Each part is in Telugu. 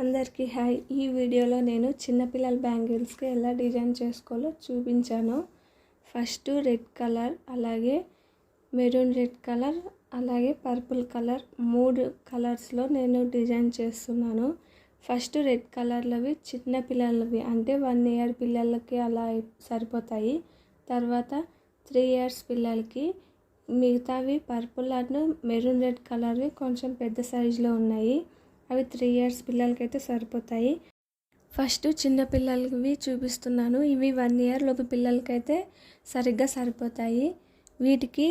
అందరికీ హాయ్. ఈ వీడియోలో నేను చిన్నపిల్లల బ్యాంగిల్స్కి ఎలా డిజైన్ చేసుకోవాలో చూపించాను. ఫస్ట్ రెడ్ కలర్, అలాగే మెరూన్ రెడ్ కలర్, అలాగే పర్పుల్ కలర్, 3 కలర్స్లో నేను డిజైన్ చేస్తున్నాను. ఫస్ట్ రెడ్ కలర్లవి చిన్న పిల్లలవి, అంటే 1 ఇయర్ పిల్లలకి అలా సరిపోతాయి. తర్వాత 3 ఇయర్స్ పిల్లలకి, మిగతావి పర్పుల్ అండ్ మెరూన్ రెడ్ కలర్వి కొంచెం పెద్ద సైజులో ఉన్నాయి. అవి 3 ఇయర్స్ పిల్లలకైతే సరిపోతాయి. ఫస్ట్ చిన్న పిల్లలవి చూపిస్తున్నాను. ఇవి 1 ఇయర్ లోపు పిల్లలకైతే సరిగ్గా సరిపోతాయి. వీటికి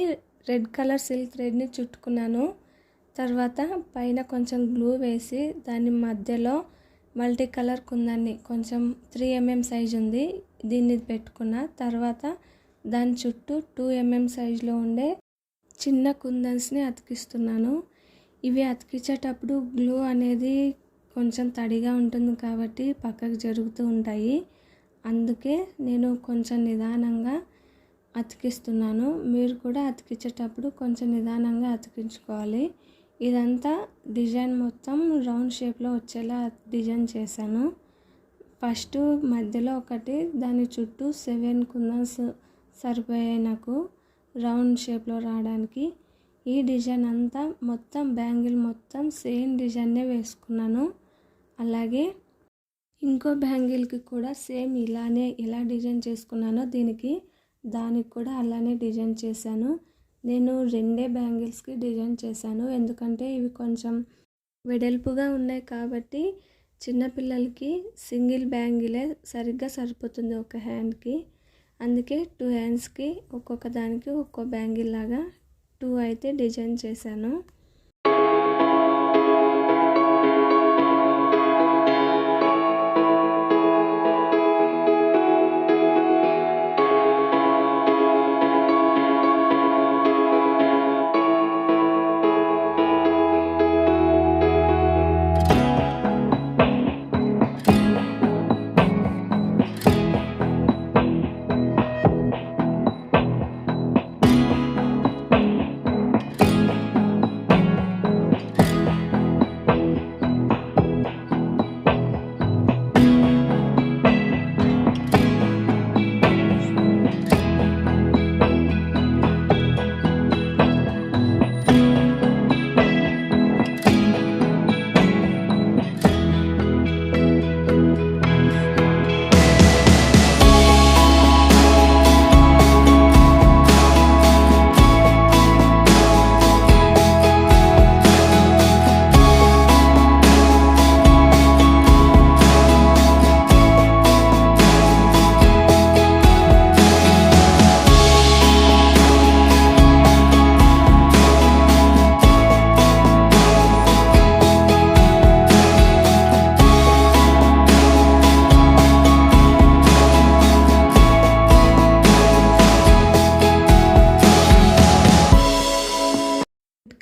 రెడ్ కలర్ సిల్క్ థ్రెడ్ని చుట్టుకున్నాను. తర్వాత పైన కొంచెం గ్లూ వేసి దాని మధ్యలో మల్టీ కలర్ కుందన్ని, కొంచెం 3 mm సైజు ఉంది, దీన్ని పెట్టుకున్న తర్వాత దాని చుట్టూ 2 mm సైజులో ఉండే చిన్న కుందన్స్ని అతికిస్తున్నాను. ఇవి అతికించేటప్పుడు గ్లూ అనేది కొంచెం తడిగా ఉంటుంది కాబట్టి పక్కకు జరుగుతూ ఉంటాయి. అందుకే నేను కొంచెం నిదానంగా అతికిస్తున్నాను. మీరు కూడా అతికించేటప్పుడు కొంచెం నిదానంగా అతికించుకోవాలి. ఇదంతా డిజైన్ మొత్తం రౌండ్ షేప్లో వచ్చేలా డిజైన్ చేశాను. ఫస్ట్ మధ్యలో ఒకటి, దాని చుట్టూ 7 కుందన్స్ సరిపోయాయి నాకు రౌండ్ షేప్లో రావడానికి. ఈ డిజైన్ అంతా మొత్తం బ్యాంగిల్ మొత్తం సేమ్ డిజైన్నే వేసుకున్నాను. అలాగే ఇంకో బ్యాంగిల్కి కూడా సేమ్ ఇలానే ఎలా డిజైన్ చేసుకున్నానో దానికి కూడా అలానే డిజైన్ చేశాను. నేను 2 బ్యాంగిల్స్కి డిజైన్ చేశాను, ఎందుకంటే ఇవి కొంచెం వెడల్పుగా ఉన్నాయి కాబట్టి చిన్నపిల్లలకి సింగిల్ బ్యాంగిలే సరిగ్గా సరిపోతుంది ఒక హ్యాండ్కి. అందుకే 2 హ్యాండ్స్కి ఒక్కొక్క దానికి ఒక్కో బ్యాంగిల్ లాగా 2 అయితే డిజైన్ చేశాను.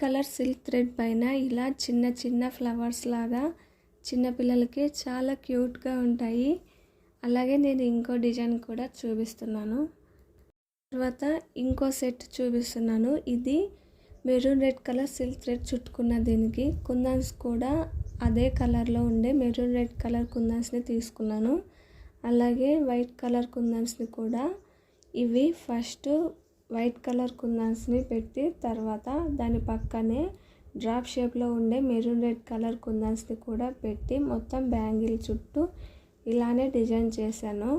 కలర్ సిల్క్ థ్రెడ్ పైన ఇలా చిన్న చిన్న ఫ్లవర్స్ లాగా చిన్నపిల్లలకి చాలా క్యూట్గా ఉంటాయి. అలాగే నేను ఇంకో డిజైన్ కూడా చూపిస్తున్నాను. తర్వాత ఇంకో సెట్ చూపిస్తున్నాను. ఇది maroon red colour silk thread చుట్టుకున్న దీనికి కుందన్స్ కూడా అదే కలర్లో ఉండే మెరూన్ రెడ్ కలర్ కుందన్స్ని తీసుకున్నాను. అలాగే వైట్ కలర్ కుందన్స్ని కూడా, ఇవి ఫస్ట్ వైట్ కలర్ కుందన్స్ని పెట్టి తర్వాత దాని పక్కనే డ్రాప్ షేప్లో ఉండే మెరూన్ రెడ్ కలర్ కుందన్స్ని కూడా పెట్టి మొత్తం బ్యాంగిల్ చుట్టూ ఇలానే డిజైన్ చేశాను.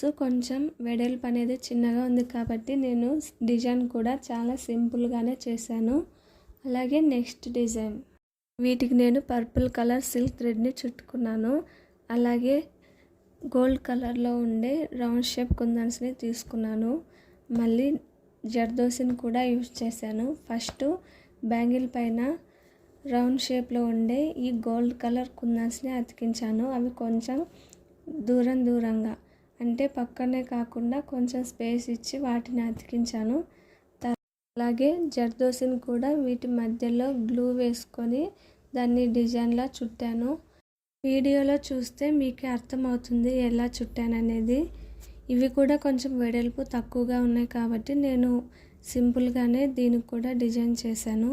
బ్యాంగిల్స్ కొంచెం వెడల్పు అనేది చిన్నగా ఉంది కాబట్టి నేను డిజైన్ కూడా చాలా సింపుల్గానే చేశాను. అలాగే నెక్స్ట్ డిజైన్, వీటికి నేను పర్పుల్ కలర్ సిల్క్ థ్రెడ్ని చుట్టుకున్నాను. అలాగే గోల్డ్ కలర్లో ఉండే రౌండ్ షేప్ కుందన్స్ని తీసుకున్నాను. మళ్ళీ జర్దోసిని కూడా యూజ్ చేశాను. ఫస్ట్ బ్యాంగిల్ పైన రౌండ్ షేప్లో ఉండే ఈ గోల్డ్ కలర్ కుందన్స్ని అతికించాను. అవి కొంచెం దూరంగా అంటే పక్కనే కాకుండా కొంచెం స్పేస్ ఇచ్చి వాటిని అతికించాను. అలాగే జర్దోసిని కూడా వీటి మధ్యలో గ్లూ వేసుకొని దాన్ని డిజైన్లా చుట్టాను. వీడియోలో చూస్తే మీకు అర్థమవుతుంది ఎలా చుట్టాను అనేది. ఇవి కూడా కొంచెం వెడల్పు తక్కువగా ఉన్నాయి కాబట్టి నేను సింపుల్గానే దీనికి కూడా డిజైన్ చేశాను.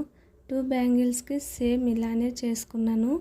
2 బ్యాంగిల్స్కి సేమ్ ఇలానే చేసుకున్నాను.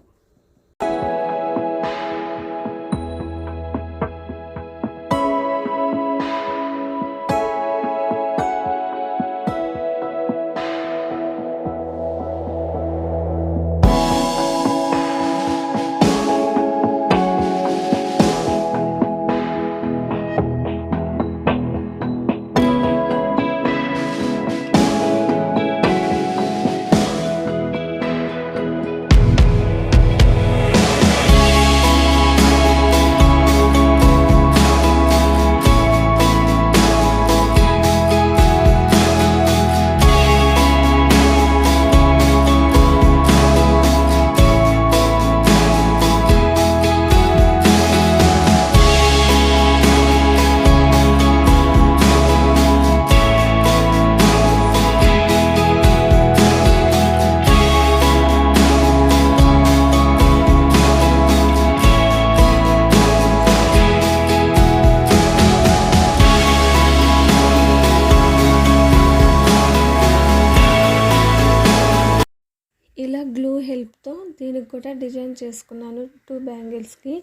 ఇలా గ్లూ హెల్ప్తో దీనికి కూడా డిజైన్ చేసుకున్నాను 2 బ్యాంగిల్స్కి.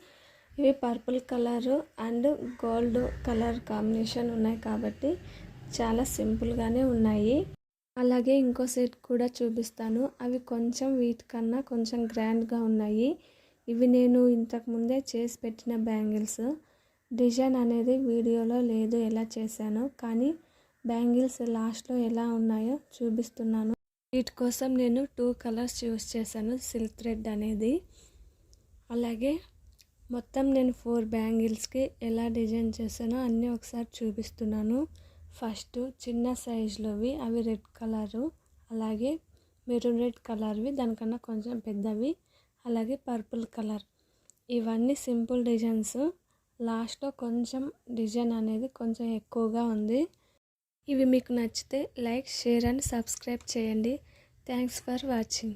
ఇవి purple colour and gold colour combination ఉన్నాయి కాబట్టి చాలా సింపుల్గానే ఉన్నాయి. అలాగే ఇంకో సెట్ కూడా చూపిస్తాను. అవి కొంచెం వీటికన్నా కొంచెం గ్రాండ్గా ఉన్నాయి. ఇవి నేను ఇంతకుముందే చేసి పెట్టిన బ్యాంగిల్స్. డిజైన్ అనేది వీడియోలో లేదు ఎలా చేశానో, కానీ బ్యాంగిల్స్ లాస్ట్లో ఎలా ఉన్నాయో చూపిస్తున్నాను. వీటి కోసం నేను 2 కలర్స్ యూస్ చేశాను సిల్క్ థ్రెడ్ అనేది. అలాగే మొత్తం నేను 4 బ్యాంగిల్స్కి ఎలా డిజైన్ చేశానో అన్నీ ఒకసారి చూపిస్తున్నాను. ఫస్ట్ చిన్న సైజులోవి, అవి రెడ్ కలరు, అలాగే మెరూన్ రెడ్ కలర్వి, దానికన్నా కొంచెం పెద్దవి, అలాగే పర్పుల్ కలర్. ఇవన్నీ సింపుల్ డిజైన్స్. లాస్ట్లో కొంచెం డిజైన్ అనేది కొంచెం ఎక్కువగా ఉంది. ఇవి మీకు నచ్చితే లైక్, షేర్ అండ్ సబ్స్క్రైబ్ చేయండి. Thanks for watching.